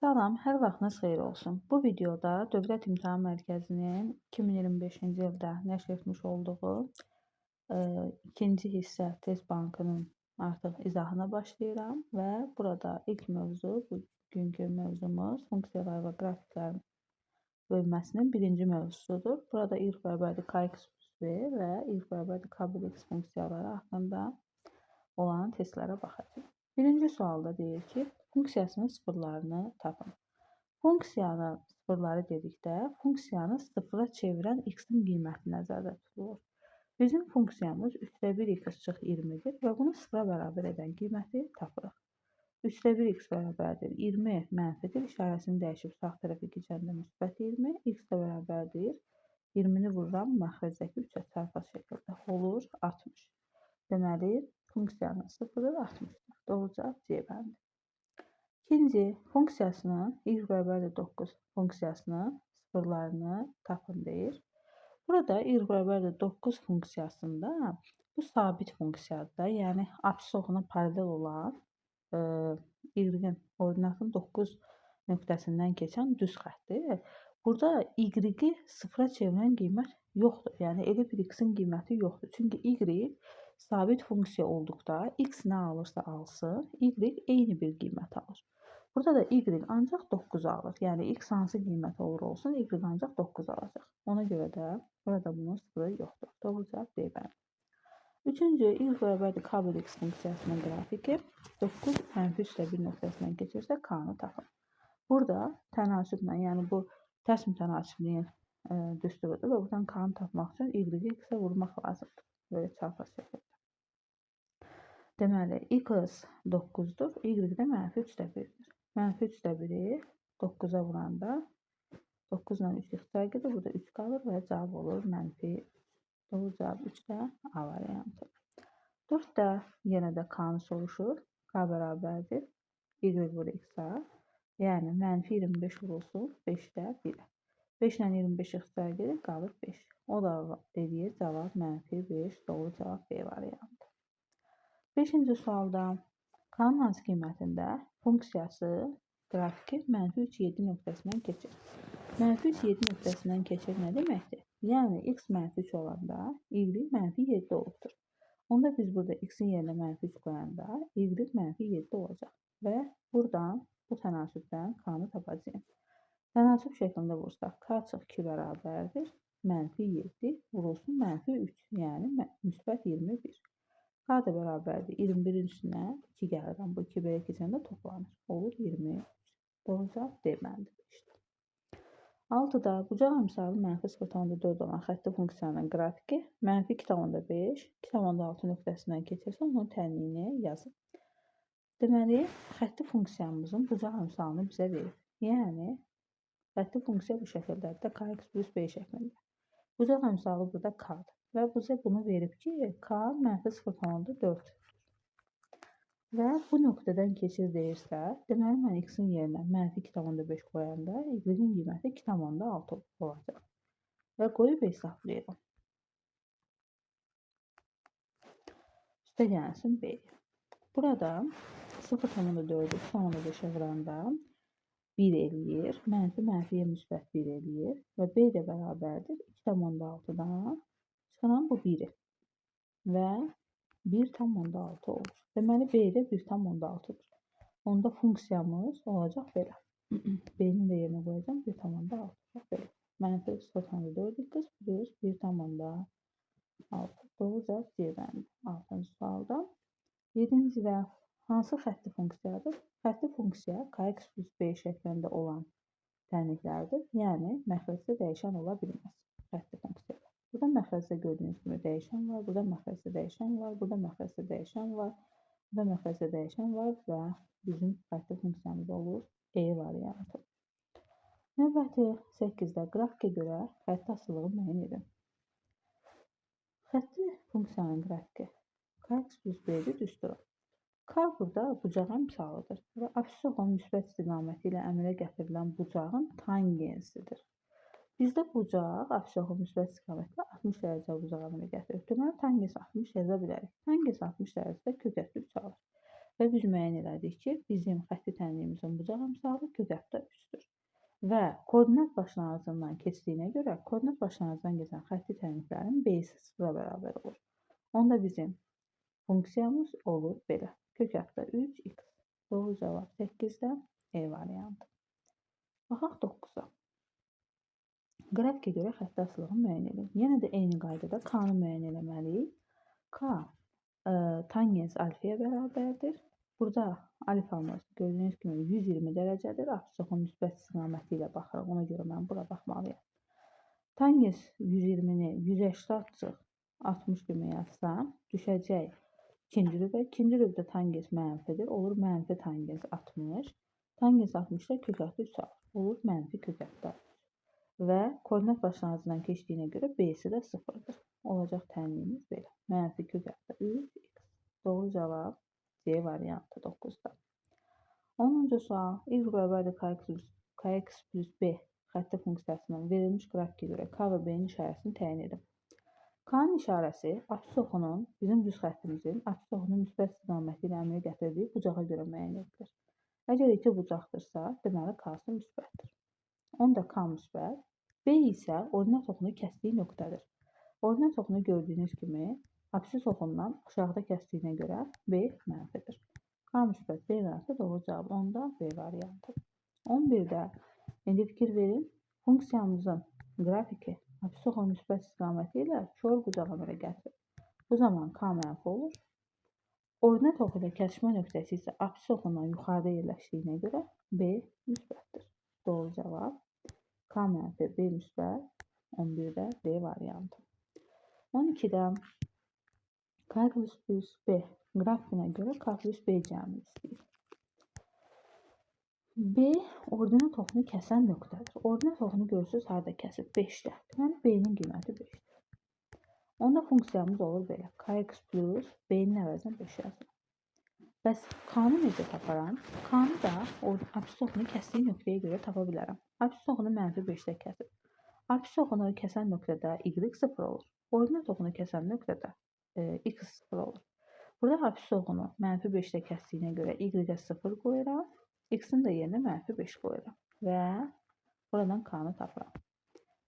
Salam, hər vaxtınız xeyir olsun. Bu videoda Dövlət İmtahan Mərkəzinin 2025-ci ildə nəşr etmiş olduğu ikinci hissə test bankının artıq izahına başlayıram və burada ilk mövzu, bugünkü mövzumuz funksiyalar və qrafiklərin bölməsinin birinci mövzusudur. Burada ilk bərabərli KX+V və ilk bərabərli KBX funksiyaları haqqında olan testlərə baxacağıq. Birinci sualda deyir ki, funksiyasının sıfırlarını tapın. Funksiyanın sıfırları dedikdə, funksiyanı sıfıra çevirən x-in qiyməti nəzərdə tutulur. Bizim funksiyamız 3/1 x çıx 20-dir və bunu sıfıra bərabər edən qiyməti tapırıq. 3/1 x bərabərdir 20 mənfidir, işarəsini dəyişib sağ tərəfə keçəndə müsbət 20, x də bərabərdir 20-ni vururam məxrəzdəki 3-ə çarpaz şəkildə olur 60. Deməli, funksiyanın sıfırı 60-dır. Doğru cavab C bəndi. İkinci, funksiyasının y bərabərdir 9 funksiyasının sıfırlarını tapın deyir. Burada y bərabərdir 9 funksiyasında bu sabit funksiyadır da, yəni apsisi oxuna paralel olan y-in ordinatın 9 nöqtəsindən keçən düz xəttdir. Burada y-i sıfıra çevirən qiymət yoxdur. Yəni elə bir x-in qiyməti yoxdur. Çünki y sabit funksiya olduqda x nə alırsa alsın, y eyni bir qiymət alır. Burada da y ancaq 9 alır. Yəni x hansı qiymət olur olsun, y ancaq 9 alacaq. Ona görə də burada bunun sıfırı yoxdur. Doğru cavab D bəndi. Üçüncü, y bərabərdir KBX funksiyasının qrafiki 9 mənfi üstə 1 nöqtəsindən keçirsə k-nı tapın. Burada tənasüblə, yəni bu tərs mütənasibliyin düsturudur və buradan k-nı tapmaq üçün y-i x-ə vurmaq lazımdır. Böyle çarpaz şəkildə. Deməli, x 9-dur, y də mənfi 3/1-dir. Mənfi 3/1-i 9-a vuranda 9 ilə 3 ixtisar gedir, burada 3 qalır və cavab olur mənfi 3. Doğru cavab 3 də A variantı. 4-də yenə də k-nı soruşur. K bərabərdir y vur x-a, yəni mənfi 25 vurulsun 5-də 1-ə. 5 ilə 25 ixtisar gedir, qalır 5. O da deyir, cavab mənfi 5. Doğru cavab B variantı. 5-ci sualda k-nın hansı qiymətində funksiyası qrafiki mənfi 3, 7 nöqtəsindən keçir. Mənfi 3, 7 nöqtəsindən keçir nə deməkdir? Yəni x mənfi 3 olanda y mənfi 7 olubdur. Onda biz burada x-in yerinə mənfi 3 qoyanda y mənfi 7 olacaq. Və buradan bu tənasübdən k-nı tapacağım. Tənasüb şəklində vursaq k çıx 2 bərabərdir. Mənfi 7 vurulsun mənfi 3, yəni müsbət 21. K da bərabərdir 21-in üstünə 2 gəlirəm. Bu 2 belə keçəndə toplanır. Olur 23. Doğru cavab D bəndidir. 6-da bucaq əmsalı mənfi 0,4 olan xətti funksiyanın qrafiki mənfi 2,5, 2,6 nöqtəsindən keçirsə onun tənliyini yazın. Deməli, xətti funksiyamızın bucaq əmsalını bizə verir. Yəni, xətti funksiya bu şəkildədir, kx+b şəklində. Bucaq əmsalı burada k-dır və bizə bunu verib ki, k mənfi 0,4. Və bu nöqtədən keçir deyirsə, deməli mən x-in yerinə mənfi 2,5 qoyanda y-in qiyməti 2,6 olacaq. Və qoyub hesablayıram. Üstə gəlsin B. Burada 0,4-ü 2,5-ə vuranda 1 eləyir. Mənfiyə müsbət 1 eləyir. Və B də bərabərdir 2,6-dan çıxıram bu 1-i. Və 1,6 olur. Deməli, B də 1,6-dır. Onda funksiyamız olacaq belə. B-ni də yerinə qoyacağım, 1,6 belə. Mənfi 0,4x plus 1,6. Doğru cavab C bəndi. 6-cı sualda. 7-cidə hansı xətti funksiyadır? Xətti funksiya kx+b şəklində olan tənliklərdir. Yəni, məxrəcdə dəyişən ola bilməz. Xətti funksiyada. Burada məxrəcdə gördüyünüz kimi dəyişən var, burada məxrəcdə dəyişən var, burada məxrəcdə dəyişən var, burada məxrəcdə dəyişən var və bizim xətti funksiyamız olur E variantı. Növbəti 8-də qrafikə görə xətti asılılığı müəyyən edin. Xətti funksiyanın qrafiki kx+b-dir düsturu. K burada bucaq əmsalıdır və apsisi olan müsbət istiqaməti ilə əmələ gətirilən bucağın tangensidir. Bizdə bucaq apsisi olan müsbət istiqamətlə 60 dərəcə bucaq əmələ gətirir. Deməli, tangens 60 yaza bilərik. Tangens 60 dərəcədə kökəsli 3 alır. Və biz müəyyən elədik ki, bizim xətti tənliyimizin bucaq əmsalı kök hətta 3-dür. Və koordinat başlanğıcından keçdiyinə görə, koordinat başlanğıcından keçən xətti tənliklərin B-si 0-a bərabər olur. Onda bizim funksiyamız olur belə. Kök hətta 3x. Doğru cavab 8-də E variantı. Baxaq 9-a. Qrafikə görə xətti asılılığını müəyyən edin. Yenə də eyni qaydada K-nı müəyyən eləməliyik. K tangens alfaya bərabərdir. Burada alfamız gördüyünüz kimi 120 dərəcədir. Absissoxun müsbət istiqaməti ilə baxırıq. Ona görə mən bura baxmalıyam. Tangens 120-ni 180 60 kimi yazsam, düşəcək ikinci rübə. İkinci rübdə tangens mənfidir. Olur mənfi tangens 60. Tangens 60-da kök hətta 3 alır. Olur mənfi kök hətta 3. Və koordinat başlanğıcından keçdiyinə görə B-si də 0-dır. Olacaq tənliyimiz belə. Mənfi kök hətta 3x. Doğru cavab C variantı 9-da. 10-cu sual. Y bərabərdir kx plus B xətti funksiyasının verilmiş qrafikə görə K və B-nin işarəsini təyin edin. K-nın işarəsi absissoxunun, bizim düz xəttimizin absissoxunun müsbət istiqaməti ilə əmələ gətirdiyi bucağa görə müəyyən edilir. Əgər iki bucaqdırsa, deməli K-sı müsbətdir. Onda K müsbət. B isə ordinat oxunu kəsdiyi nöqtədir. Ordinat oxunu gördüyünüz kimi absis oxundan aşağıda kəsdiyinə görə B mənfidir. K müsbət B variantı doğru cavab. Onda B variantı. 11-də indi fikir verin. Funksiyamızın qrafiki absis oxunun müsbət istiqaməti ilə kör bucağa əmələ gətirir. Bu zaman K mənfi olur. Ordinat oxu ilə kəsişmə nöqtəsi isə absis oxundan yuxarıda yerləşdiyinə görə B müsbətdir. Doğru cavab K mənfi B müsbət 11-də D variantı. 12-də K plus B qrafikinə görə K plus B cəmini istəyir. B ordinat oxunu kəsən nöqtədir. Ordinat oxunu görürsünüz harada kəsib 5-də. Deməli B-nin qiyməti 5-dir. Onda funksiyamız olur belə. Kx plus B-nin əvəzinə 5 yazılır. Bəs K-nı necə taparam? K-nı da absis oxunu kəsdiyi nöqtəyə görə tapa bilərəm. Absis oxunu mənfi 5-də kəsib. Absis oxunu kəsən nöqtədə y 0 olur. Ordinat oxunu kəsən nöqtədə x 0 olur. Burada absis oxunu mənfi 5-də kəsdiyinə görə y-ə 0 qoyuram. X-in də yerinə mənfi 5 qoyuram. Və buradan K-nı tapıram.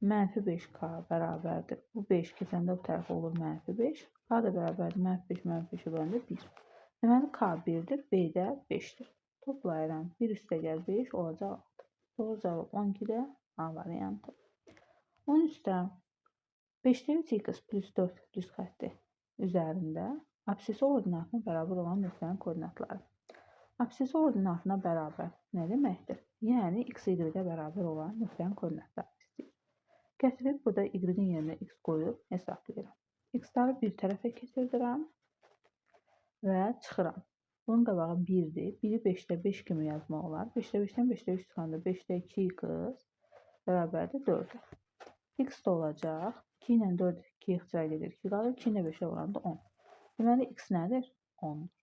Mənfi 5K bərabərdir. Bu 5 keçəndə bu tərəf olur mənfi 5. K da bərabərdir. Mənfi 5, mənfi 5 bölündə 1. Deməli K 1-dir, B də 5-dir. Toplayıram. 1 üstə gəl 5 olacaq 6. Doğru cavab 12-də A variantı. 13-də 5-də 3x plus 4 düz xətti üzərində absisi ordinatına bərabər olan nöqtənin koordinatları. Absisi ordinatına bərabər nə deməkdir? Yəni x, y-ə bərabər olan nöqtənin koordinatları istəyir. Gətirib burada y-in yerinə x qoyub hesablayıram. X-ları bir tərəfə keçirdirəm və çıxıram. Bunun qabağı 1-dir. 1-i 5-də 5 kimi yazmaq olar. 5-də 5-dən 5-də 3 çıxanda 5-də 2x bərabərdir 4-ə. X da olacaq. 2 ilə 4 2 ixtira gedir. 2 qalır. 2 ilə 5-ə vuranda 10. Deməli x nədir? 10-dur.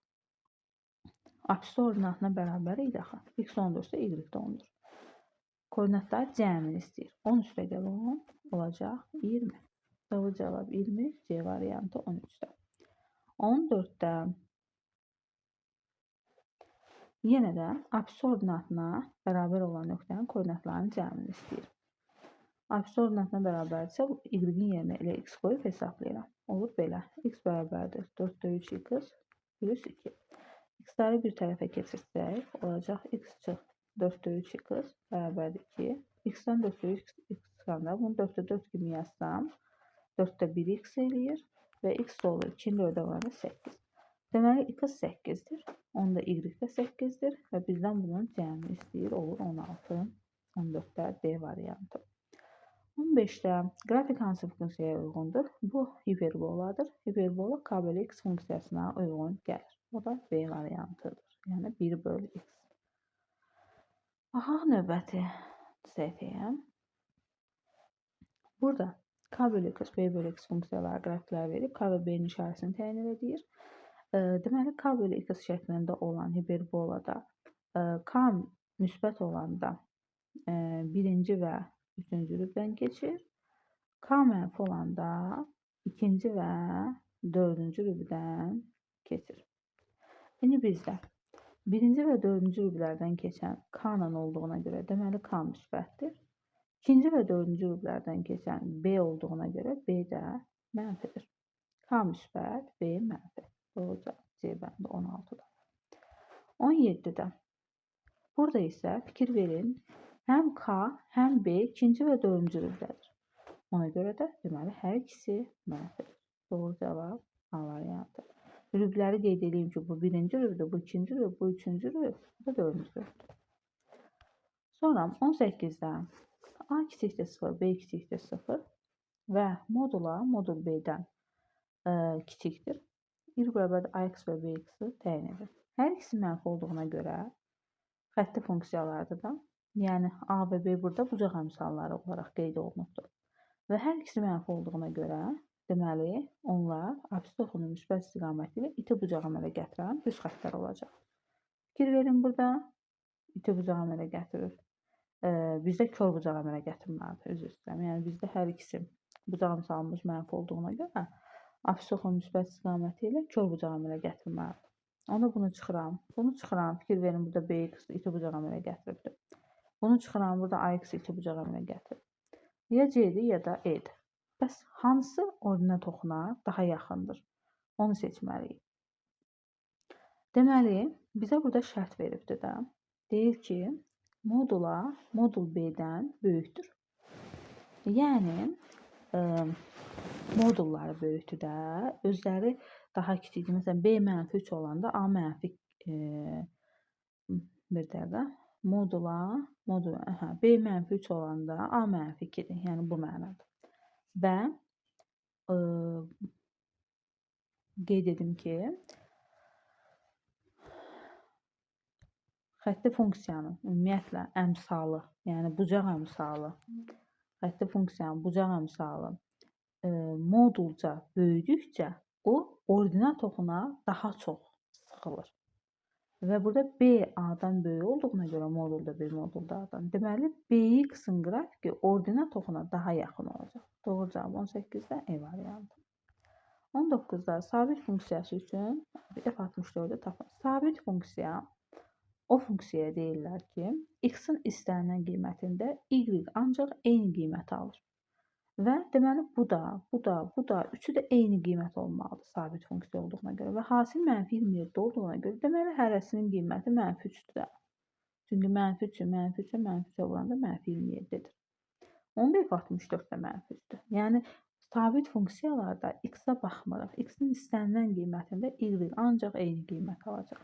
Absis ordinatına bərabər idi axı. X 10-dursa y də 10-dur. Koordinatlar cəmini istəyir. 10 üstə gəl 10 olacaq 20. Doğru cavab 20. C variantı 13-də. 14-də yenə də absis ordinatına bərabər olan nöqtənin koordinatlarının cəmini istəyir. Absis ordinatına bərabərdirsə, y-in yerinə elə x qoyub hesablayıram. Olur belə. X bərabərdir 4-də 3x plus 2. X-ları bir tərəfə keçirsək, olacaq x çıx 4-də 3x bərabərdir 2. X-dən 4-də 3x çıxanda bunu 4-də 4 kimi yazsam, 4-də 1x eləyir və x də olur 2-nin 4-ə vuranda 8. Deməli, x 8-dir. Onda y də 8-dir və bizdən bunun cəmini istəyir. Olur 16. 14-də D variantı. 15-də qrafik hansı funksiyaya uyğundur? Bu hiperboladır. Hiperbola k bölü x funksiyasına uyğun gəlir. O da B variantıdır. Yəni 1/x. Baxaq növbəti səhifəyə. Burada k bölü x, b bölü x funksiyaları qrafiklər verib, k və b-nin işarəsini təyin edir. Deməli, k bölü x şəklində olan hiperbolada k müsbət olanda birinci və üçüncü rübdən keçir. K mənfi olanda ikinci və dördüncü rübdən keçir. İndi bizdə birinci və dördüncü rüblərdən keçən K-nın olduğuna görə deməli K müsbətdir. İkinci və dördüncü rüblərdən keçən B olduğuna görə B də mənfidir. K müsbət, B mənfi. Doğru cavab C bəndi 16-da. 17-də. Burada isə fikir verin. Həm K, həm B ikinci və dördüncü rüblədir. Ona görə də deməli hər ikisi mənfidir. Doğru cavab A variantı. Rübləri qeyd edeyim ki, bu birinci rübdür, bu ikinci rüb, bu üçüncü rüb, bu da dördüncü rübdür. Sonra 18-də A kiçikdir 0, B kiçikdir 0 və modula modul B-dən kiçikdir. 1 bərabər AX və BX-i təyin edir. Hər ikisi mənfi olduğuna görə xətti funksiyalardır da. Yəni A və B burada bucaq əmsalları olaraq qeyd olunubdur. Və hər ikisi mənfi olduğuna görə deməli, onlar absis oxunun müsbət istiqaməti ilə iti bucaq əmələ gətirən düz xəttlər olacaq. Fikir verin burada iti bucaq əmələ gətirir. Bizdə kör bucaq əmələ gətirməlidir, üzr istəyirəm. Yəni bizdə hər ikisi bucaq əmsalımız mənfi olduğuna görə absis oxunun müsbət istiqaməti ilə kör bucaq əmələ gətirməlidir. Onda bunu çıxıram. Bunu çıxıram. Fikir verin burada BX iti bucaq əmələ gətiribdir. Bunu çıxıram. Burada AX iti bucaq əmələ gətirib. Ya C'dir, ya da E'dir. Bəs hansı ordinat oxuna daha yaxındır? Onu seçməliyik. Deməli, bizə burada şərt veribdir də. Deyir ki, modula modul B-dən böyükdür. Yəni, modulları böyükdür də, özləri daha kiçikdir. Məsələn, B mənfi 3 olanda A mənfi bir dəqiqə. B mənfi 3 olanda A mənfi 2-dir. Yəni, bu mənada. Və qeyd edim ki, xətti funksiyanın ümumiyyətlə əmsalı, yəni bucaq əmsalı, xətti funksiyanın bucaq əmsalı modulca böyüdükcə o ordinat oxuna daha çox sıxılır. Və burada B A-dan böyük olduğuna görə modulda B modulda A-dan. Deməli, BX-in qrafiki ordinat oxuna daha yaxın olacaq. Doğru cavab 18-də E variantı. 19-da sabit funksiyası üçün F64-ü tapın. Sabit funksiya o funksiyaya deyirlər ki, X-in istənilən qiymətində Y ancaq eyni qiyməti alır. Və deməli, bu da, üçü də eyni qiymət olmalıdır sabit funksiya olduğuna görə. Və hasil mənfi 27 olduğuna görə, deməli, hərəsinin qiyməti mənfi 3-dür. Çünki mənfi 3-ü mənfi 3-ə vuranda mənfi 27-dir. Onda F64 də mənfi 3-dür. Yəni, sabit funksiyalarda X-a baxmırıq. X-in istənilən qiymətində Y ancaq eyni qiymət alacaq.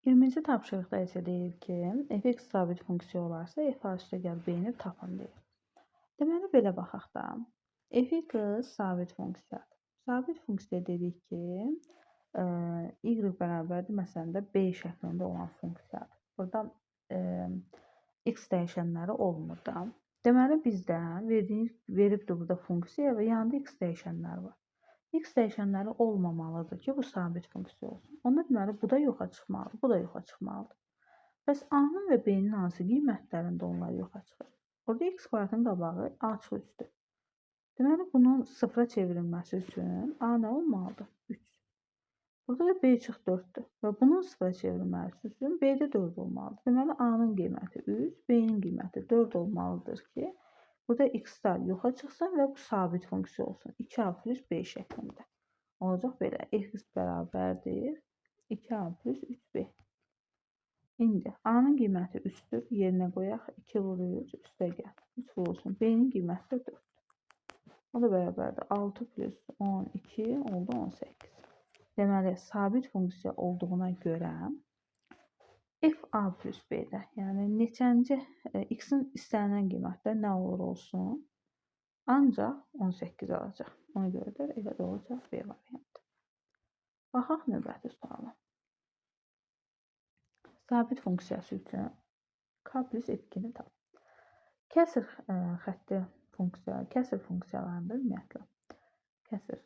20-ci tapşırıqda isə deyir ki, Fx sabit funksiya olarsa, F üstə gəl B-ni tapın deyir. Deməli, belə baxaq da. Fx sabit funksiyadır. Sabit funksiya dedik ki, y bərabərdir, məsələn də B şəklində olan funksiyadır. Burada x dəyişənləri olmur da. Deməli, bizdə veribdir burada funksiya və yanında x dəyişənləri var. X dəyişənləri olmamalıdır ki, bu sabit funksiya olsun. Onda deməli, bu da yoxa çıxmalıdır, bu da yoxa çıxmalıdır. Bəs A-nın və B-nin hansı qiymətlərində onlar yoxa çıxır? Burada x kvadratın qabağı A-3-dür. Deməli, bunun sıfıra çevrilməsi üçün A nə olmalıdır? 3. Burada da B-4-dür. Və bunun sıfıra çevrilməsi üçün B-də 4 olmalıdır. Deməli, A-nın qiyməti 3, B-nin qiyməti 4 olmalıdır ki, burada x-lar yoxa çıxsın və bu sabit funksiya olsun. 2A plus B şəklində. Olacaq belə. X bərabərdir 2A plus 3B. İndi A-nın qiyməti 3-dür. Yerinə qoyaq. 2 vurur, üstə gəl. 3 vurulsun. B-nin qiyməti də 4-dür. O da bərabərdir. 6 plus 12 oldu 18. Deməli, sabit funksiya olduğuna görə f(a) plus b-də, yəni neçənci x-in istənilən qiymətdə nə olur olsun, ancaq 18 alacaq. Ona görə də elə də olacaq B variantı. Baxaq növbəti suala. Sabit funksiyası üçün k plus f2-ni tap. Kəsr xətti funksiya, kəsr funksiyalarında ümumiyyətlə, kəsr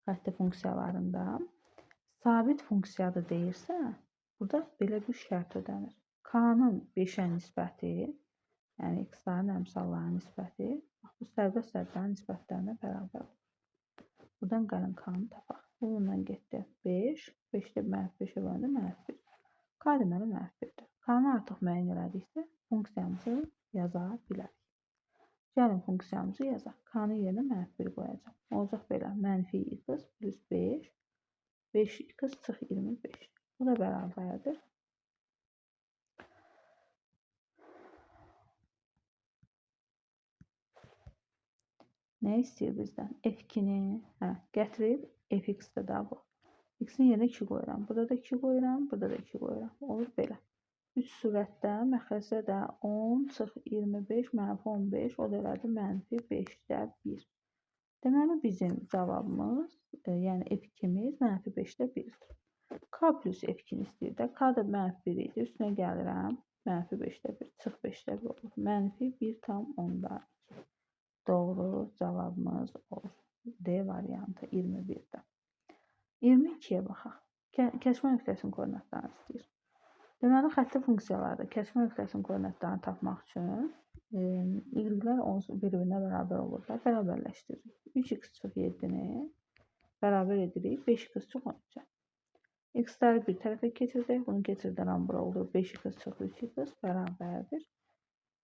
xətti funksiyalarında sabit funksiyadır deyirsə, burada belə bir şərt ödənir. K-nın 5-ə nisbəti, yəni x-ların əmsallarının nisbəti, bu sərbəst sədrlərin nisbətlərinə bərabər olur. Buradan gəlin K-nı tapaq. Bununla getdi 5. 5-də -5-ə böləndə -1. K deməli -1-dir. K-nı artıq müəyyən elədiksə, funksiyamızı yaza bilərik. Gəlin funksiyamızı yazaq. K-nın yerinə -1 qoyacaq. Olacaq belə. -x plus 5. 5x çıx 25. Bu da bərabərdir. Nə istəyir bizdən? F2-ni gətirib fx-də da bu. X-in yerinə 2 qoyuram. Burada da 2 qoyuram. Burada da 2 qoyuram. Olur belə. 3 surətdə məxrəcdə də 10 çıx 25 -15 o da elədi -5-də 1. Deməli bizim cavabımız, yəni f2-miz -5-də 1-dir. K plus f2-ni istəyir də. K da -1 idi. Üstünə gəlirəm. -5-də 1 çıx 5-də 1 olur. -1,10. Doğru cavabımız olur. D variantı 21-də. 22-yə baxaq. Kəsmə nöqtəsinin koordinatlarını istəyir. Deməli, xətti funksiyalarda kəsmə nöqtəsinin koordinatlarını tapmaq üçün y-lər bir-birinə bərabər olurlar. Bərabərləşdiririk. 3x çıx 7-ni bərabər edirik 5x çıx 13-ə. X-ləri bir tərəfə keçirdək. Bunu keçirdirəm bura olur. 5x çıx 3x bərabərdir.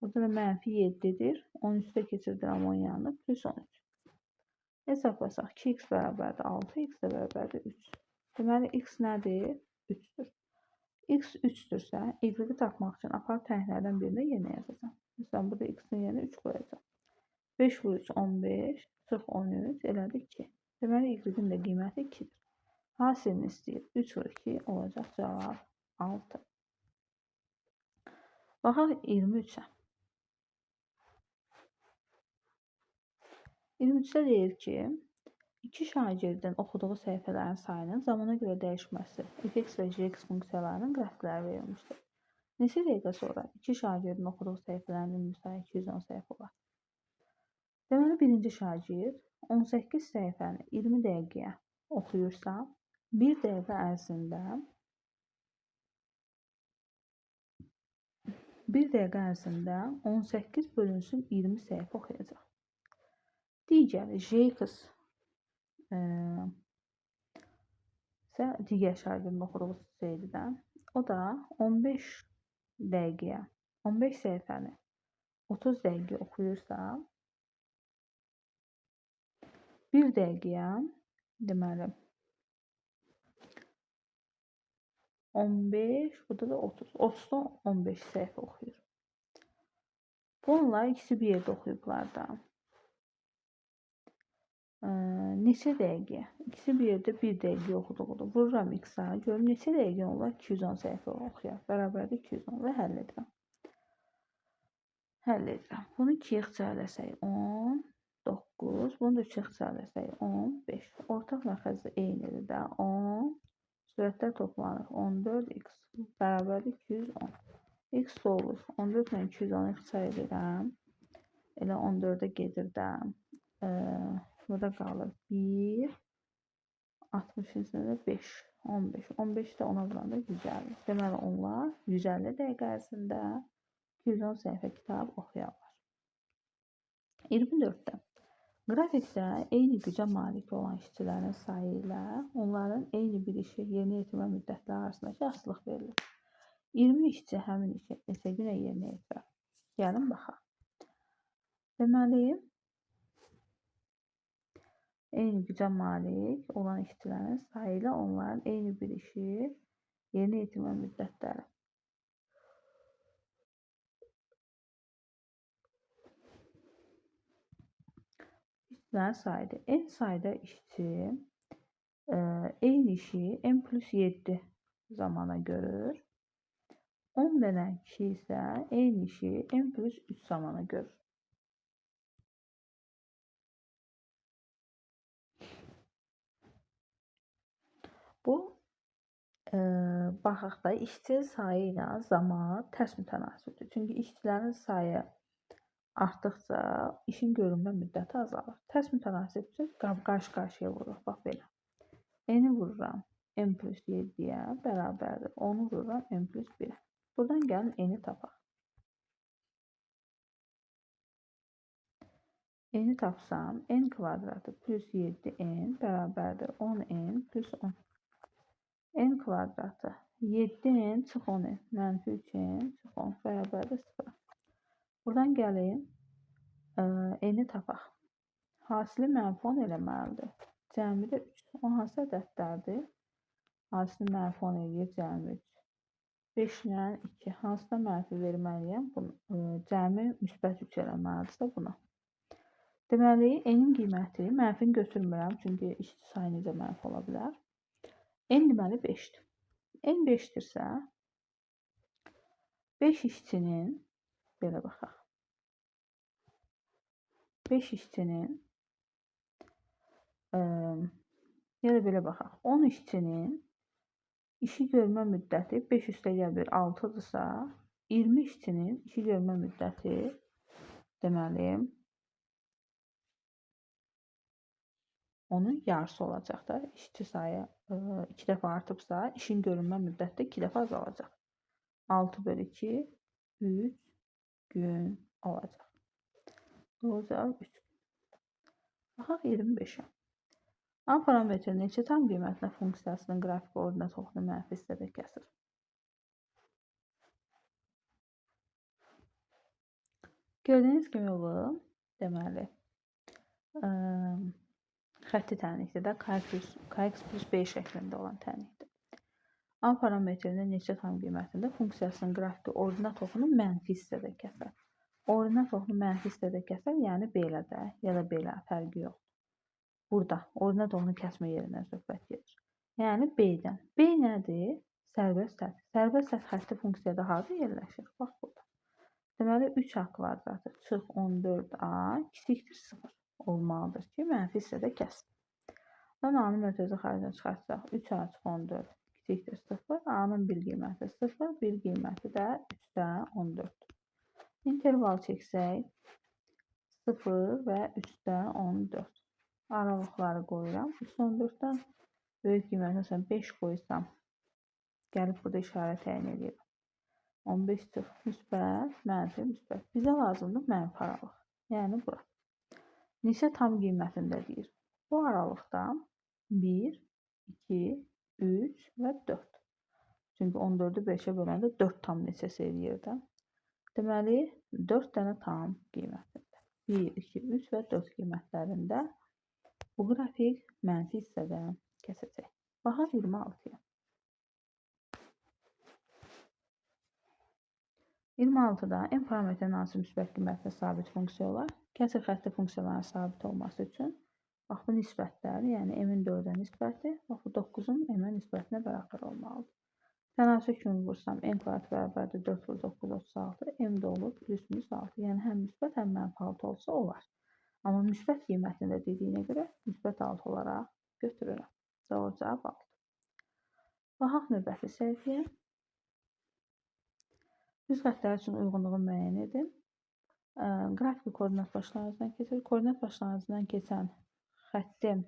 Burada da -7-dir. 13-də keçirdirəm onun yanına. Plus 13. Hesablasaq. 2x bərabərdir 6, x də bərabərdir 3. Deməli, x nədir? 3-dür. X 3-dürsə, y-i tapmaq üçün aparıb tərəflərdən birinə yerinə yazacağam. Məsələn, burada x-in yerinə 3 qoyacağam. 5 vur 3, 15, çıx 13, elədi 2. Deməli, y-in də qiyməti 2-dir. Hasilini istəyir. 3 vur 2 olacaq cavab 6. Baxaq 23-ə. 23-də deyir ki, 2 şagirdin oxuduğu səhifələrin sayının zamana görə dəyişməsi f(x) və g(x) funksiyalarının qrafikləri verilmişdir. Neçə dəqiqə sonra 2 şagirdin oxuduğu səhifələrin ümumi sayı 210 səhifə olar. Deməli, birinci şagird 18 səhifəni 20 dəqiqəyə oxuyursa, 1 dəqiqə ərzində 18 bölünsün 20 səhifə oxuyacaq. Digər g(x) isə digər şagirdin oxuduğu şeydən, o da 15 dəqiqəyə, 15 səhifəni 30 dəqiqə oxuyursa, 1 dəqiqəyə, deməli, 15, burada da 30. 30'da 15 səhifə oxuyur. Bununla ikisi bir yerdə oxuyublar da. Neçə dəqiqə? İkisi bir yerdə 1 dəqiqə oxuduğudur. Vururam x-a, görüm neçə dəqiqə olar 210 səhifə oxuyar. Bərabərdə 210 və həll edirəm. Bunu 2-yə ixtisarləsək 10, 9. Bunu da 3-yə ixtisarləsək 15. Ortaq məxrəcdə eynidir də 10. Sürətlər toplanır. 14x bərabərdə 210. X olur. 14 ilə 210'u ixtisar edirəm. Elə 14'ə gedirəm. Burada qalır 1, 60'ın 5, 15. 15 də ona vuranda 150. Deməli, onlar 150 dəqiqə ərzində 210 səhifə kitab oxuyarlar. 24'də. Qrafikdə eyni gücə malik olan işçilərin sayı ilə onların eyni bir işi yerinə yetirmə müddətləri arasındakı asılılıq verilir. 20 işçi həmin işi neçə günə yerinə yetirir? Gəlin baxaq. Deməli, eyni gücə malik olan işçilərin sayı ilə onların eyni bir işi yerinə yetirmə müddətləri. İşçilərin sayıdır. N sayda işçi eyni işi n plus 7 zamana görür. 10 dənə kişi isə eyni işi n plus 3 zamana görür. Bu, baxaq da, işçi sayı ilə zaman tərs mütənasibdir. Çünki işçilərin sayı artdıqca işin görünmə müddəti azalır. Tərs mütənasib üçün qarşı-qarşıya vururuq. Bax belə. N-i vururam n plus 7-yə bərabərdir. 10'u vururam n plus 1'ə. Buradan gəlin n-i tapaq. N'i tapsam, n kvadratı plus 7n bərabərdir 10n plus 10. N kvadratı 7n çıx 10n mənfi 3n çıx 10 bərabərdir 0. Buradan gəlin n'i tapaq. Hasili mənfi 10 eləməlidir. Cəmi də 3. O hansı ədədlərdir? Hasili mənfi 10 eləyir, cəmi 3. 5 ilə 2. Hansıda mənfi verməliyəm? Cəmi müsbət 3 eləməlidirsə buna. Deməli, n'in qiyməti mənfini götürmürəm, çünki işçi sayı necə mənfi ola bilər? N deməli 5'dir. N 5'dirsə, 5 işçinin, belə baxaq. 5 işçinin, ya da belə baxaq. 10 işçinin işi görmə müddəti 5 üstəgəl 1 6-dırsa, 20 işçinin işi görmə müddəti deməli onun yarısı olacaq da. İşçi sayı 2 dəfə artıbsa, işin görünmə müddəti 2 dəfə azalacaq. 6/2 3 gün olacaq. Doğru cavab 3. Baxaq 25'ə. A parametri neçə tam qiymətli funksiyasının qrafik ordinat oxunu mənfi hissədə kəsir? Gördüyünüz kimi bu, deməli, xətti tənlikdir də, kx plus b şəklində olan tənlikdir. A parametrinin neçə tam qiymətində funksiyasının qrafiki ordinat oxunu mənfi hissədə kəsir. Ordinat oxunu mənfi hissədə kəsir, yəni belə də, ya da belə, fərqi yoxdur. Burada ordinat oxunu kəsmə yerindən söhbət gedir. Yəni B-dən. B nədir? Sərbəst səth. Sərbəst səth xətti funksiyada harada yerləşir? Bax burada. Deməli 3a kvadratı çıx 14a kiçikdir 0 olmalıdır ki, mənfi hissədə kəssin. A-nın mötərizə xərcini çıxartsaq 3a çıx 14 kiçikdir 0. A-nın bir qiyməti 0, bir qiyməti də 3-dən 14. İnterval çəksək 0 və 3-dən 14. Aralıqları qoyuram. 14'dən böyük qiymət, məsələn 5 qoysam, gəlib burada işarə təyin edirəm. 15 çıx müsbət, mənfi müsbət. Bizə lazımdır mənfi aralıq. Yəni bura. Neçə tam qiymətində deyir. Bu aralıqdan 1, 2, 3 və 4. Çünki 14'ü 5'ə böləndə 4 tam neçəsi eləyir də. Deməli 4 dənə tam qiymətində. 1, 2, 3 və 4 qiymətlərində bu qrafik mənfi hissədə kəsəcək. Baxaq 26'ya. 26'da n parametrinin hansı müsbət qiymətli sabit funksiya olar? Kəsir xətti funksiyaların sabit olması üçün bax bu nisbətlər, yəni m-in 4'ə nisbəti, bax bu 9'un m-ə nisbətinə bərabər olmalıdır. Tənasüb kimi vursam n kvadrat bərabərdir 4 vur 9 36, m də olur plus minus 6. Yəni həm müsbət, həm mənfi 6 olsa olar. Amma müsbət qiymətində dediyinə görə müsbət 6 olaraq götürürəm. Doğru cavab 6. Baxaq növbəti səhifəyə. Düz xəttlər üçün uyğunluğu müəyyən edin. Qrafiki koordinat başlanğıcından keçir. Koordinat başlanğıcından keçən xəttin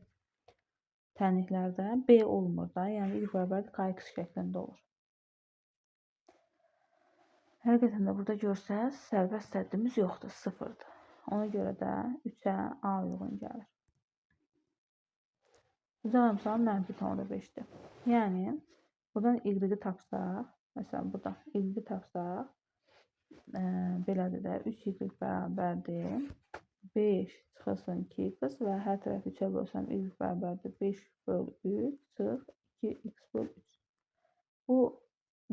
tənliklərdə B olmur da, yəni ilk bərabərdir kx şəklində olur. Həqiqətən də burada görsəz, sərbəst səddimiz yoxdur, 0'dır. Ona görə də 3'ə A uyğun gəlir. Cavab mənfi 5'dir. Yəni, buradan y-i tapsaq, məsələn, burada y-i tapsaq, belədir də, 3y bərabərdir 5 çıxılsın 2x və hər tərəf 3'ə bölsəm y bərabərdir 5 böl 3 çıx 2x böl 3.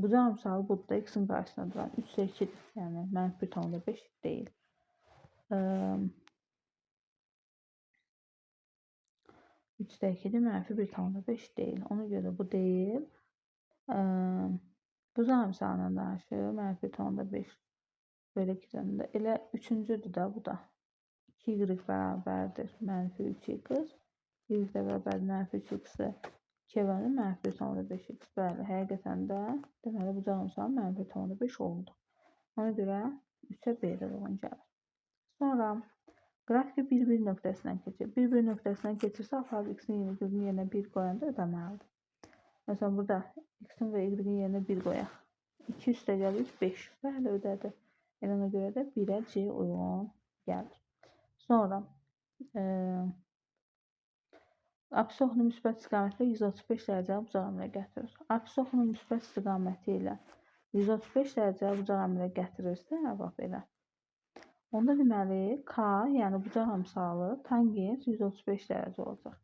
Bu cavab misalı budur da, x-in qarşısında duran 3-2'dir. Yəni, mənfi 5 deyil. 3-2'dir, mənfi 1,5 deyil. Ona görə bu deyil. Bu cavab misalından danışır, mənfi 1,5 belə gizləndə. Elə üçüncüdür da bu da. 2y bərabərdir mənfi 3x. Y də bərabərdir mənfi 3x-i 2 bölünür mənfi 1,5x. Bəli, həqiqətən də deməli bu cavab misalı mənfi 1,5 oldu. Ona görə 3'ə B-də uyğun gəlir. Sonra qrafiki 1-1 nöqtəsindən keçir. 1-1 nöqtəsindən keçirsə, aparıb x-in yerinə 1 qoyanda ödəməlidir. Məsələn, burada x-in və y-in yerinə 1 qoyaq. 2 üstəgəl 3, 5. Bəli, ödədi. Elə ona görə də 1'ə C uyğun gəlir. Sonra Apsis oxunun müsbət istiqaməti ilə 135 dərəcəli bucaq əmrə gətirir. Apsis oxunun müsbət istiqaməti ilə 135 dərəcəli bucaq əmrə gətirirsə, bax belə. Onda deməli K, yəni bucaq əmsalı tangens 135 dərəcə olacaq.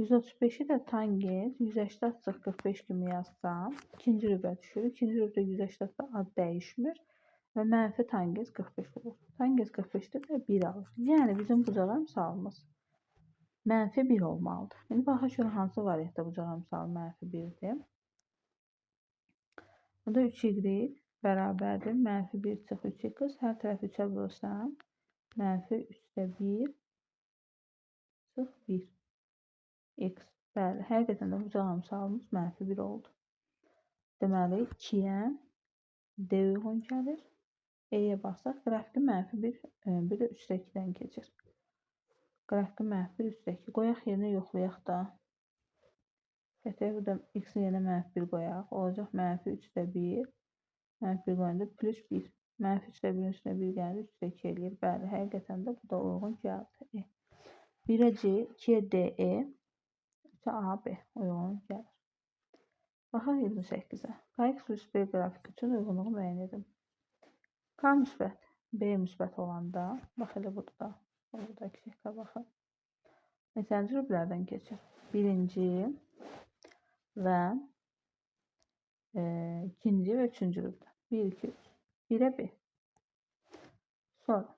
135-i də tangens 180-45 kimi yazsam, ikinci rübə düşür. İkinci rübdə 180-də ad dəyişmir və mənfi tangens 45 olur. Tangens 45-də də 1 alır. Yəni bizim bucaq əmsalımız mənfi 1 olmalıdır. İndi baxaq görün hansı variantda bucaq əmsalı mənfi 1-dir. Burada 3y bərabərdir. Mənfi 1 çıx 3x. Hər tərəfi 3-ə bölsəm, mənfi 3-də 1 çıx 1 x. Bəli, həqiqətən də bucaq əmsalımız mənfi 1 oldu. Deməli, 2-yə D uyğun gəlir. E-yə baxsaq, qrafiki mənfi 1, bir də 3-də 2-dən keçir. Qrafiki mənfi 1, 3-də 2. Qoyaq yerinə yoxlayaq da. Gətirək, burada x-i yenə mənfi 1 qoyaq. Olacaq mənfi 3-də 1. Mənfi 1 qoyanda plus 1. Mənfi 3-də 1-in üstünə 1 gəlir, 3-də 2 eləyir. Bəli, həqiqətən də bu da uyğun gəldi. 1-ə C, 2-yə DE, 3-ə AB uyğun gəlir. Baxaq 28-ə. KX plus B qrafik üçün uyğunluğu müəyyən edin. K müsbət, B müsbət olanda, bax elə burada. Buradakı şəklə baxın. Neçənci rüblərdən keçir? Birinci və ikinci və üçüncü rüblə. 1, 2, 3. 1-ə B. Sonra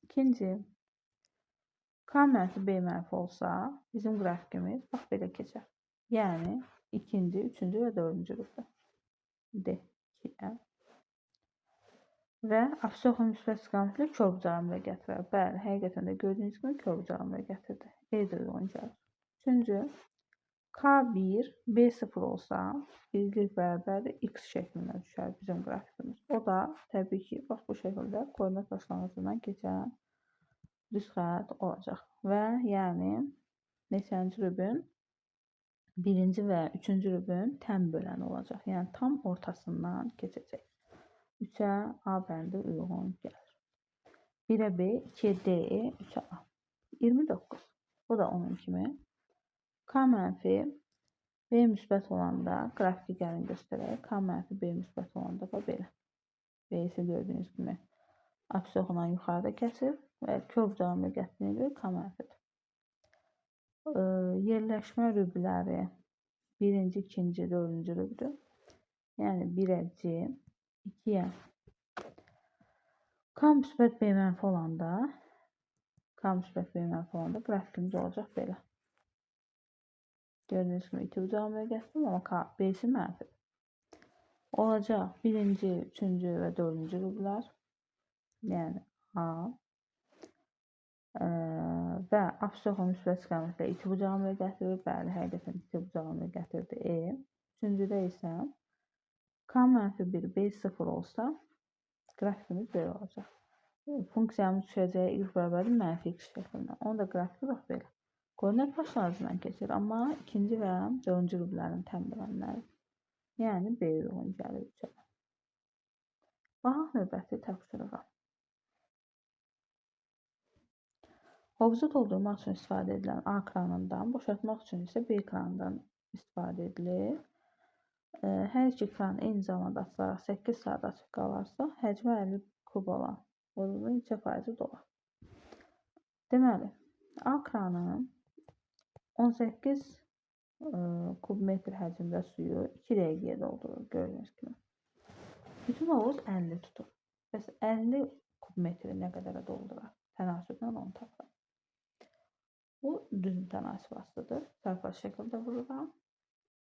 ikinci K mənfi B mənfi olsa bizim qrafikimiz bax belə keçər. Yəni ikinci, üçüncü və dördüncü rüblə. D, 2-ə. Və apsis oxunun müsbət istiqamətli kör bucaq əmrə gətirir. Bəli, həqiqətən də gördüyünüz kimi kör bucaq əmrə gətirdi. E də uyğun gəlir. Üçüncü, K1, B0 olsa, birlik bərabərdir, x şəklində düşər bizim qrafikimiz. O da təbii ki, bax bu şəkildə koordinat başlanğıcından keçən düz xətt olacaq. Və yəni neçənci rübün? Birinci və üçüncü rübün təm böləni olacaq. Yəni tam ortasından keçəcək. 3-ə A bəndi uyğun gəlir. 1-ə B, 2-ə D, 3-ə A. 29. Bu da onun kimi. K mənfi B müsbət olanda qrafiki gəlin göstərək. K mənfi B müsbət olanda da belə. B-si gördüyünüz kimi apsis oxunan yuxarıda kəsir və kör bucaq əmrə gətirdiyinə görə K mənfidir. Yerləşmə rübləri birinci, ikinci, dördüncü rübdür. Yəni 1-ə C, 2-yə K müsbət B mənfi olanda qrafikimiz olacaq belə. Gördüyünüz kimi 2 bucaq əmrə gətirdim, amma B-si mənfidir. Olacaq birinci, üçüncü və dördüncü rüblər. Yəni A və apsis oxunun müsbət istiqamətlə 2 bucaq əmrə gətirir. Bəli, həqiqətən 2 bucaq əmrə gətirdi E. Üçüncüdə isə K mənfi 1, B0 olsa qrafikimiz belə olacaq. Funksiyamız düşəcəyi x bərabərdir mənfi x şəklində. Onun da qrafiki bax belə. Koordinat başlanğıcından keçir, amma ikinci və dördüncü rüblərin təm bölənləri. Yəni B uyğun gəlir 3-ə. Baxaq növbəti tapşırığa. Hovuzu doldurmaq üçün istifadə edilən A kranından, boşaltmaq üçün isə B kranından istifadə edilir. Hər iki kran eyni zamanda açılaraq 8 saat açıq qalarsa, həcmi 50 kub olan vodunun neçə faizi dolar? Deməli, A kranı 18 kubmetr həcmdə suyu 2 dəqiqəyə doldurur, gördüyünüz kimi. Bütün hovuz 50 tutur. Bəs 50 kubmetri nə qədərə doldurar? Tənasüblə onu tapır. Bu düzün tənasüb astıdır. Çarpaz şəkildə vururam.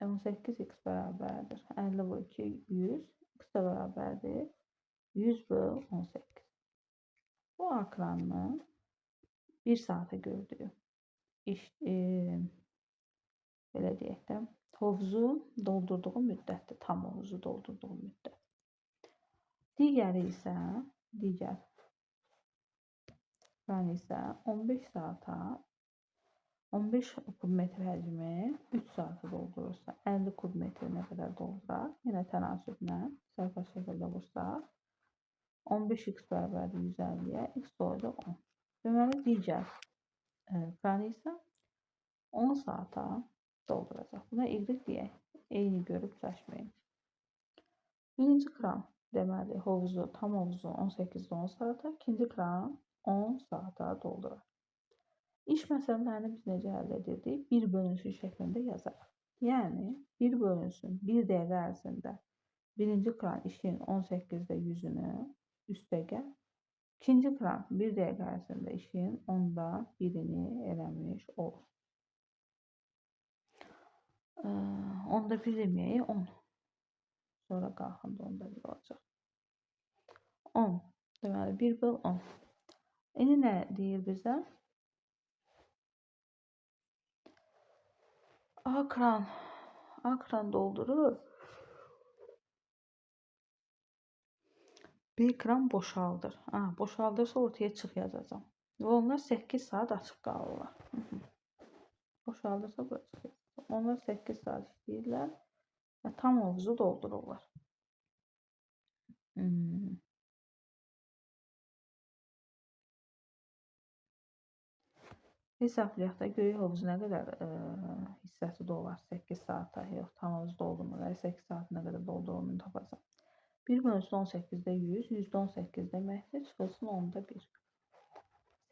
18x bərabərdir. 50 bölü 2, 100. X də bərabərdir. 100 bölü 18. Bu A kranını 1 saata gördüyü belə deyək də, hovuzu doldurduğu müddətdir. Tam hovuzu doldurduğu müddət. Digər kran isə 15 saata 15 kubmetr həcmi 3 saata doldurursa 50 kubmetri nə qədər doldurar? Yenə tənasüblə çarpaz şəkildə vursaq 15x bərabərdir 150-yə, x olacaq 10. Deməli, digər kranı isə 10 saata dolduracaq. Buna y deyək. Eyni görüb çəkməyin. Birinci kran deməli hovuzu, tam hovuzu 18-də 10 saata, ikinci kran 10 saata doldurar. İş məsələlərini biz necə əldə edirdik? 1 bölünsün şəklində yazarıq. Yəni 1 bölünsün 1 dəqiqə ərzində birinci kran işin 18-də 100-ünü üstəgəl, ikinci kran 1 dəqiqə ərzində işin 10-da 1-ini eləmiş olur. 10-da 1 deməyək 10. Sonra qalxanda 10-da 1 olacaq. 10. Deməli 1 böl 10. İndi nə deyir bizə? A kran doldurur. B kran boşaldır. Boşaldırsa ortaya çıx yazacağım. Və onlar 8 saat açıq qalırlar. Boşaldırsa burada çıx yazacağım. Onlar 8 saat işləyirlər və tam hovuzu doldururlar. Hesablayaq da görək hovuzu nə qədər hissəsi dolar 8 saata, yox tam hovuzu doldurmaları 8 saat nə qədər doldurulduğunu tapacağım. 1 bölünsün 18-də 100, 100-də 18 deməkdir, çıxılsın 10-da 1.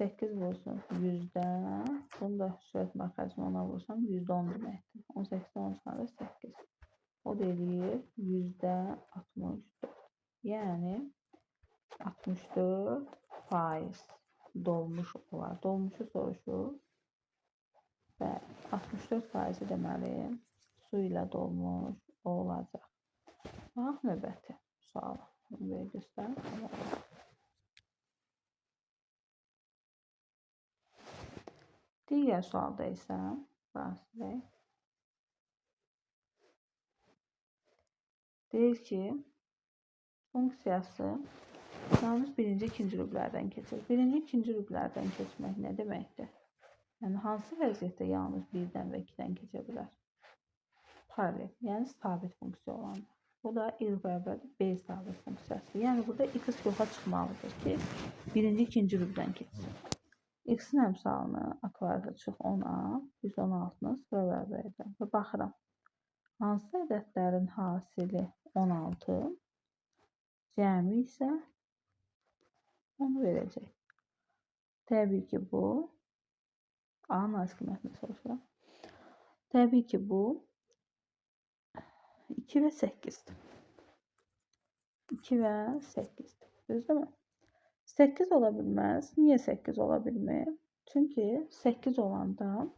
8 vursun 100-dən, bunu da sürət mərkəzini ona vursam 100-də 10 deməkdir. 18-də 10 çıxanda 8. O deyir 100-də 64. Yəni 64% dolmuş olar. Dolmuşu soruşur. Və 64% deməli su ilə dolmuş olacaq. Bax, növbəti sualı. Bunu göstər. Digər sualda isə deyir ki, funksiyası yalnız birinci, ikinci rüblərdən keçir. Birinci, ikinci rüblərdən keçmək nə deməkdir? Yəni, hansı vəziyyətdə yalnız 1-dən və 2-dən keçə bilər? Paralel, yəni sabit funksiya olandır. Bu da y bərabərdir b sabit funksiyası. Yəni, burada x yoxa çıxmalıdır ki, birinci, ikinci rübdən keçsin. X-in əmsalını a kvadrat çox 10a, 116-nı sıra bərabər edirəm. Və baxıram, hansı ədədlərin hasili 16, cəmi isə onu verəcək. Təbii ki, bu A-nın az qiymətini soruşuram. Təbii ki, bu 2 və 8-dir. 2 və 8-dir. Düzdürmü? 8 ola bilməz. Niyə 8 ola bilmir? Çünki 8 olanda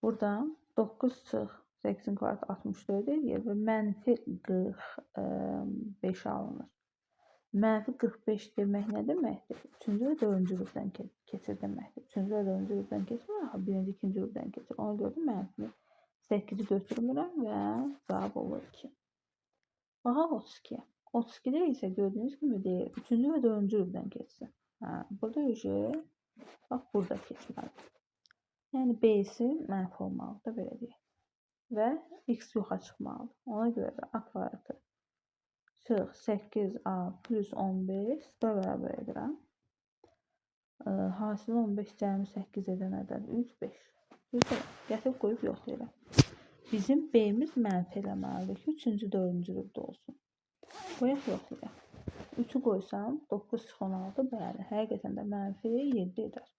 burada 9 çıx 8-in kvadratı 64 edir və mənfi 45 alınır. Mənfi 45 demək nə deməkdir? 3-cü və 4-cü rübdən keçir deməkdir. 3-cü və 4-cü rübdən keçmir, birinci, ikinci rübdən keçir. Ona görə də mənfi 8-i götürmürəm və cavab olur 2. Baxaq 32-yə. 32-də isə gördüyünüz kimi deyir, 3-cü və 4-cü rübdən keçsin. Burada bax, burada keçməlidir. Yəni, B-si mənfi olmalıdır, belə deyək. Və x yoxa çıxmalıdır. Ona görə də a kvadratı çıx 8a plus 15 sıra bərabər edirəm. Hasili 15 cəmi 8 edən ədəd 3, 5. Gətirib qoyub yoxlayıram. Bizim B-miz mənfi eləməlidir ki, 3-cü, 4-cü rübdə olsun. Qoyaq yoxlayaq. 3-ü qoysam 9 çıx 16, bəli, həqiqətən də mənfi 7 edər.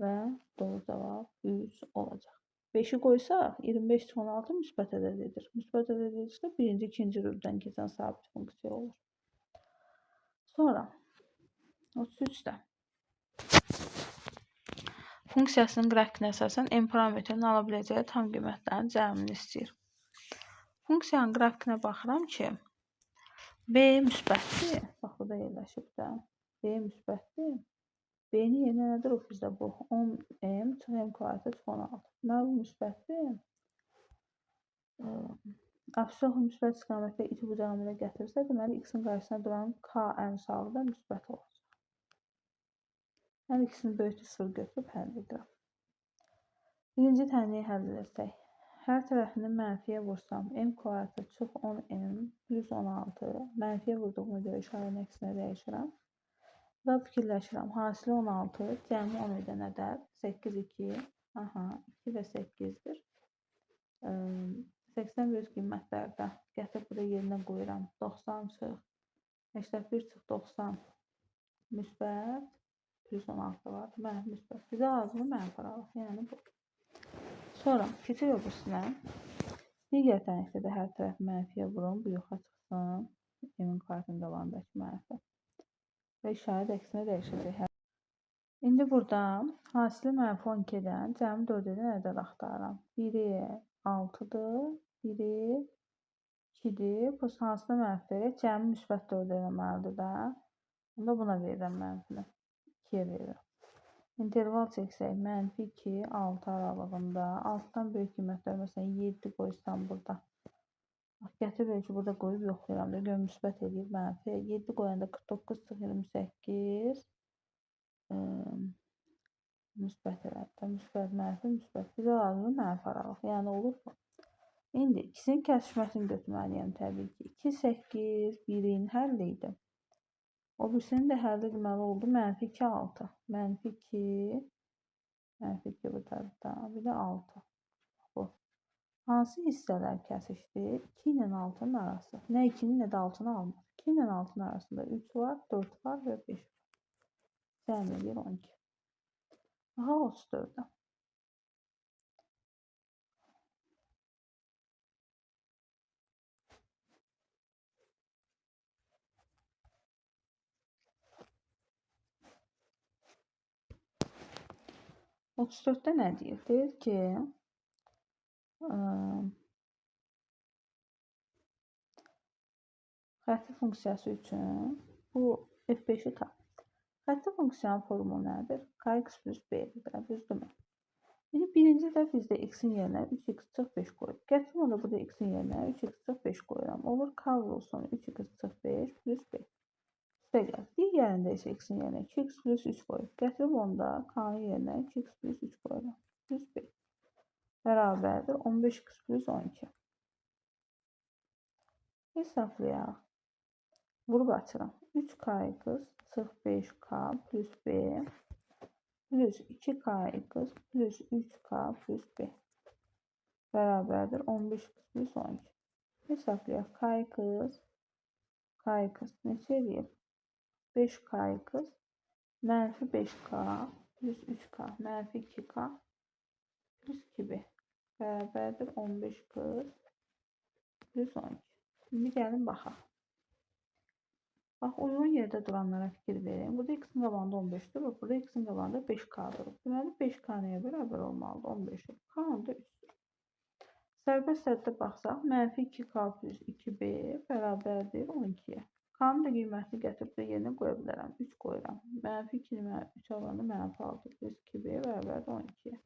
Və doğru cavab 3 olacaq. 5-i qoysaq 25 çıx 16 müsbət ədəd edir. Müsbət ədəd edirsə birinci, ikinci rübdən keçən sabit funksiya olur. Sonra 33-də funksiyasının qrafikinə əsasən n parametrin ala biləcəyi tam qiymətlərin cəmini istəyir. Funksiyanın qrafikinə baxıram ki, B müsbətdir. Bax, burada yerləşib də. B müsbətdir. B-nin yerinə nədir o bizdə bu? 10m çıx m kvadratı çıx 16. Deməli, bu müsbətdir. Absisiya müsbət istiqamətdə iti bucağını ilə gətirsə, deməli, x-in qarşısına duran k əmsalı da müsbət olacaq. Hər ikisini böyütü 0 götürüb həll edirəm. Birinci tənliyi həll etsək. Hər tərəfini mənfiyə vursam, m kvadratı çıx 10m plus 16. Mənfiyə vurduğuma görə işarənin əksinə dəyişirəm. Və fikirləşirəm. Hasili 16, cəmi 10 edən ədəd 8, 2. Aha, 2 və 8-dir. 80 böyük qiymətlərdə gətirib burada yerinə qoyuram. 90 çıx, 81 çıx 90 müsbət plus 16 var. Mənfi müsbət. Bizə lazımdır mənfi aralıq. Yəni bu. Sonra keçir öbürsünə. Digər tərəfdə də hər tərəf mənfiyə vurun. Bu yoxa çıxsın. Emin kartın qabağındakı mənfi. Və işarət əksinə dəyişəcək. İndi burada hasili mənfi 12-dən cəmi 4 edən ədəd axtarıram. Biri 6-dır, biri 2-dir. Bu hansına mənfi verək? Cəmi müsbət 4 eləməlidir də. Onda buna verirəm mənfini. 2-yə verirəm. İnterval çəksək, mənfi 2, 6 aralığında. 6-dan böyük qiymətlər, məsələn 7 qoysam burada. Gətir belki burada qoyub yoxlayıram da. Gör müsbət edir mənfi. 7 qoyanda 49 çıx 28. Müsbət elədi. Müsbət, mənfi, müsbət. Bizə lazımdır mənfi aralıq. Yəni olur bu. İndi ikisinin kəsişməsini götürməliyəm təbii ki. 2, 8, 1-in həlli idi. O birisinin də həlli deməli oldu. Mənfi 2, 6. Mənfi 2. Mənfi 2 bu tərəfdə. Bir də 6. Bu. Hansı hissələr kəsişdi? 2 ilə 6-nın arası. Nə 2-nin nə də 6-nı almır. 2 ilə 6-nın arasında 3 var, 4 var və 5 var. Cəmi edir 12. Aha 34-də. Nə deyir? Deyir ki, xətti funksiyası üçün bu f5-i tap. Xətti funksiyanın formu nədir? Kx plus b-dir. Düzdürmü? İndi birinci də bizdə x-in yerinə 3x çıx 5 qoyub. Gətirim onda burada x-in yerinə 3x çıx 5 qoyuram. Olur k olsun 3x çıx 5 plus b. Üstə gəl. Digərində isə x-in yerinə 2x plus 3 qoyub. Gətirib onda k-nın yerinə 2x plus 3 qoyuram. Plus b. Bərabərdir 15x plus 12. Hesablayaq. Vurub açıram. 3kx çıx 5k plus b plus 2kx plus 3k plus b bərabərdir 15x plus 12. Hesablayaq. kx neçə edir? 5kx mənfi 5k plus 3k mənfi 2k plus 2b bərabərdir 15x plus 12. Şimdi gəlin baxaq. Bax, uyğun yerdə duranlara fikir verin. Burada x-in qabağında 15 durur. Burada x-in qabağında 5k durur. Deməli, 5k nəyə bərabər olmalıdır? 15-ə. K-nın da 3-dür. Sərbəst səddə baxsaq, mənfi 2k plus 2b bərabərdir 12-yə. K-nın da qiymətini gətirib də yerinə qoya bilərəm. 3 qoyuram. Mənfi 2-ni 3 alanda mənfi 6 plus 2b bərabərdir 12-yə.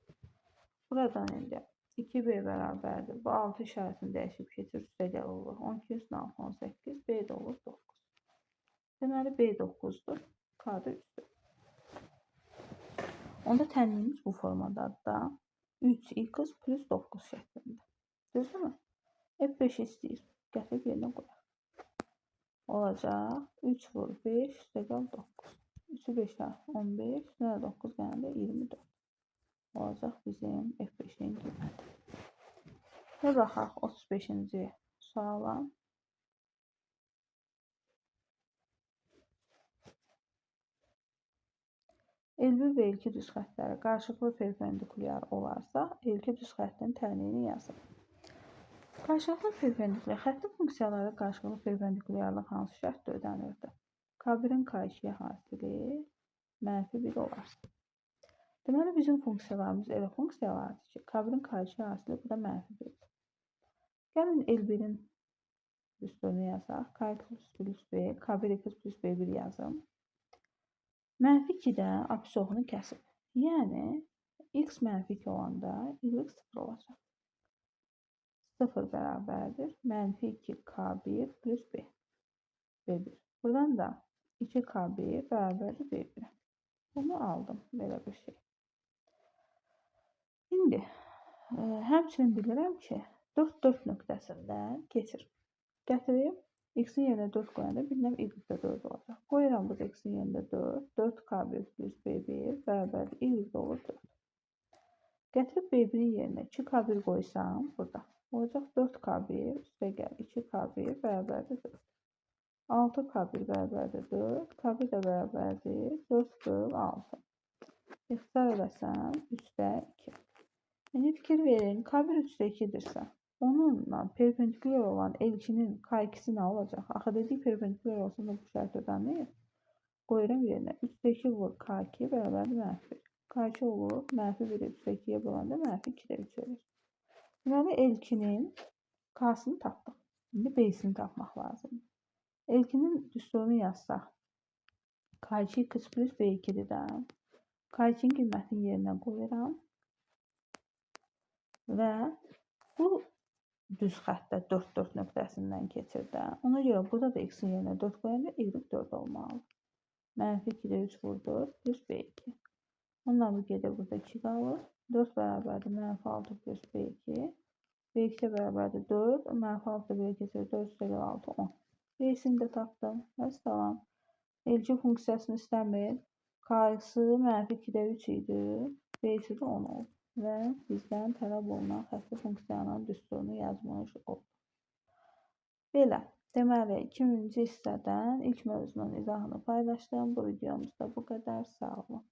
Buradan indi 2b bərabərdir. Bu 6 işarətini dəyişib keçir. Üstə gəl olur. 12 üstünə 18. B də olur 9. Deməli, B 9-dur. K da 3-dür. Onda tənliyimiz bu formadadır da. 3x plus 9 şəklində. Düzdürmü? F5 istəyir. Gətirib yerinə qoyaq. Olacaq. 3 vur 5, üstə gəl 9. 3-ü 5-ə 15, üstünə 9 gələndə 24. Olacaq bizim F5-in qiyməti. Və baxaq 35-ci suala. Elvi və ilki düz xəttləri qarşılıqlı perpendikulyar olarsa, ilki düz xəttin tənliyini yazın. Qarşılıqlı perpendikulyar xətti funksiyaları qarşılıqlı perpendikulyarlıq hansı şərtdə ödənirdi? K1-in K2-yə hasili mənfi 1 olarsa. Deməli, bizim funksiyalarımız elə funksiyalardır ki, K1-in K2-yə hasili bu da mənfi 1-dir. Gəlin L1-in üstünü yazaq. K2 plus B, K1 plus B1 yazım. Mənfi 2-də apsiyoxunu kəsib. Yəni, x mənfi 2 olanda y 0 olacaq. 0 bərabərdir. Mənfi 2k1 plus b. B1. Buradan da 2k1 bərabərdir b1. Bunu aldım. Belə bir şey. İndi, həmçinin bilirəm ki, 4 nöqtəsindən keçir. Gətirib X-in yerinə 4 qoyanda bilinən y-də 4 olacaq. Qoyuram burada X-in yerində 4. 4k1 plus B1 bərabərdir. Y-də olur 4. Gətirib B1-in yerinə 2k1 qoysam burada olacaq 4k1 üstə gəl 2k1 bərabərdir 4. 6k1 bərabərdir 4. K1 də bərabərdir 4 böl 6. İxtisar eləsəm 3-də 2. İndi fikir verin. K1 3-də 2-dirsə, onunla perpendikulyar olan L2-nin K2-si nə olacaq? Axı dedik perpendikulyar olsa da bu şərt ödənir. Qoyuram yerinə 3-də 2 vur K2 bərabərdir -1. K2 olur -1-i 3-də 2-yə böləndə -2-də 3 verir. Deməli L2-nin K-sını tapdıq. İndi B-sini tapmaq lazımdır. L2-nin düsturunu yazsaq K2x plus B2-dir də. K2-nin qiymətini yerinə qoyuram. Və bu düz xəttdə 4-4 nöqtəsindən keçir də. Ona görə burada da x-in yerinə 4 qoyanda y4 olmalıdır. -2-də 3 vur 4 plus B2. Onunla bu gedir burada 2 qalır. 4 bərabərdir -6 plus B2. B2 də bərabərdir 4. -6 belə keçir 4 üstəgəl 6 10. B-sini də tapdım. Vəssalam. L2 funksiyasını istəmir. K-sı -2-də 3 idi. B-si də 10 oldu. Və bizdən tələb olunan xətti funksiyanın düsturunu yazmış olduq. Belə. Deməli, 2000-ci hissədən ilk mövzunun izahını paylaşdım. Bu videomuzda bu qədər. Sağ olun.